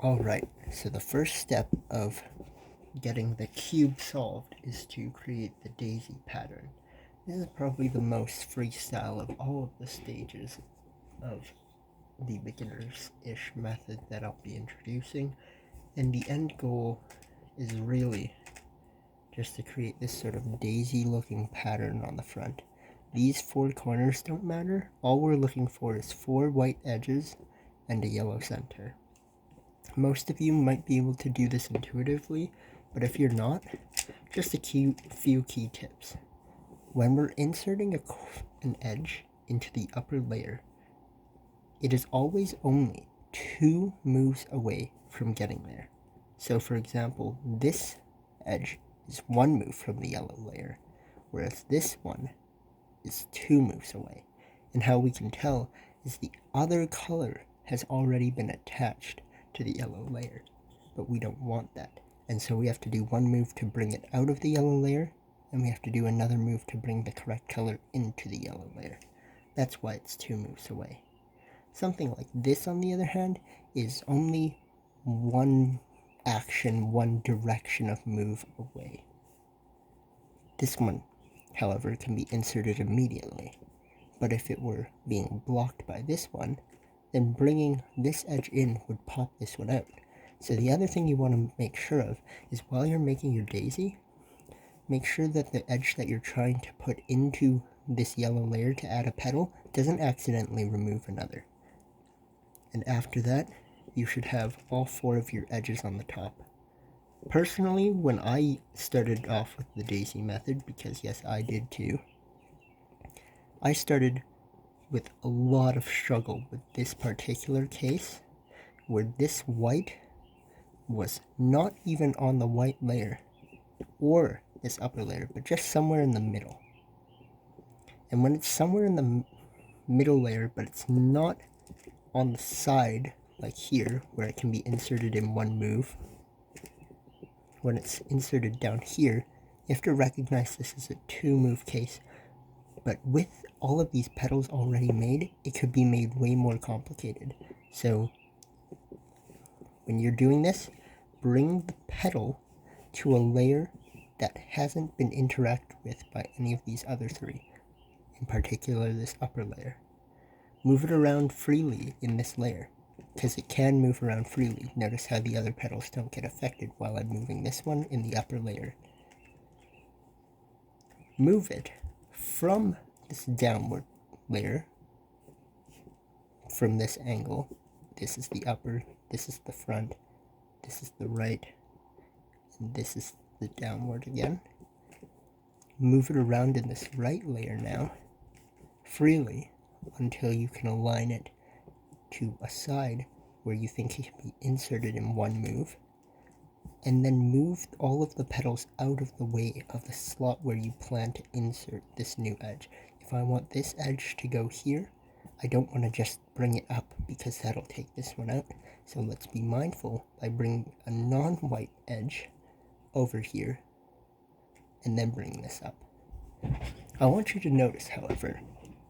Alright, so the first step of getting the cube solved is to create the daisy pattern. This is probably the most freestyle of all of the stages of the beginners-ish method that I'll be introducing, and the end goal is really just to create this sort of daisy looking pattern on the front. These four corners don't matter, all we're looking for is four white edges and a yellow center. Most of you might be able to do this intuitively, but if you're not, just a few key tips. When we're inserting an edge into the upper layer, it is always only 2 moves away from getting there. So for example, this edge is 1 move from the yellow layer, whereas this one is 2 moves away. And how we can tell is the other color has already been attached to the yellow layer, but we don't want that. And so we have to do 1 move to bring it out of the yellow layer, and we have to do another move to bring the correct color into the yellow layer. That's why it's 2 moves away. Something like this, on the other hand, is only one action, one direction of move away. This one, however, can be inserted immediately, but if it were being blocked by this one, then bringing this edge in would pop this one out. So the other thing you want to make sure of is while you're making your daisy, make sure that the edge that you're trying to put into this yellow layer to add a petal doesn't accidentally remove another. And after that, you should have all 4 of your edges on the top. Personally, when I started off with the daisy method, because yes, I did too, I started with a lot of struggle with this particular case, where this white was not even on the white layer or this upper layer, but just somewhere in the middle. And when it's somewhere in the middle layer, but it's not on the side, like here, where it can be inserted in 1 move, when it's inserted down here, you have to recognize this is a 2-move case. But with all of these petals already made, it could be made way more complicated. So when you're doing this, bring the petal to a layer that hasn't been interacted with by any of these other 3, in particular this upper layer. Move it around freely in this layer, because it can move around freely. Notice how the other petals don't get affected while I'm moving this one in the upper layer. Move it from this downward layer, from this angle. This is the upper, this is the front, this is the right, and this is the downward again. Move it around in this right layer now, freely, until you can align it to a side where you think it can be inserted in 1 move, and then move all of the petals out of the way of the slot where you plan to insert this new edge. If I want this edge to go here, I don't want to just bring it up because that'll take this one out. So let's be mindful by bringing a non-white edge over here and then bringing this up. I want you to notice, however,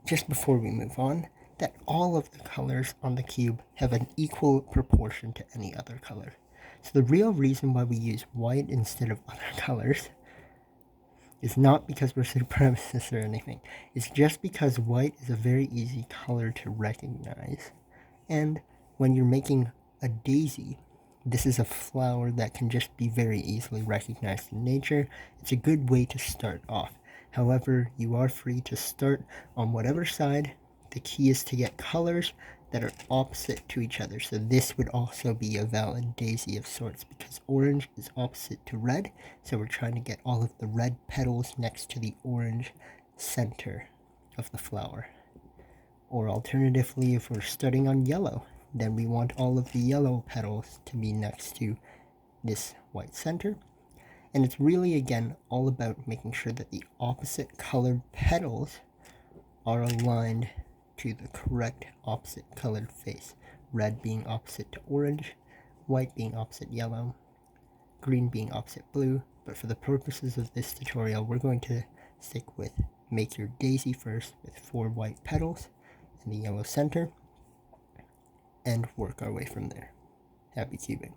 just before we move on, that all of the colors on the cube have an equal proportion to any other color. So the real reason why we use white instead of other colors is not because we're supremacists or anything. It's just because white is a very easy color to recognize. And when you're making a daisy, this is a flower that can just be very easily recognized in nature. It's a good way to start off. However, you are free to start on whatever side. The key is to get colors that are opposite to each other. So this would also be a valid daisy of sorts because orange is opposite to red. So we're trying to get all of the red petals next to the orange center of the flower. Or alternatively, if we're starting on yellow, then we want all of the yellow petals to be next to this white center. And it's really, again, all about making sure that the opposite colored petals are aligned to the correct opposite colored face. Red being opposite to orange, white being opposite yellow, green being opposite blue. But for the purposes of this tutorial, we're going to stick with make your daisy first with 4 white petals and the yellow center, and work our way from there. Happy cubing.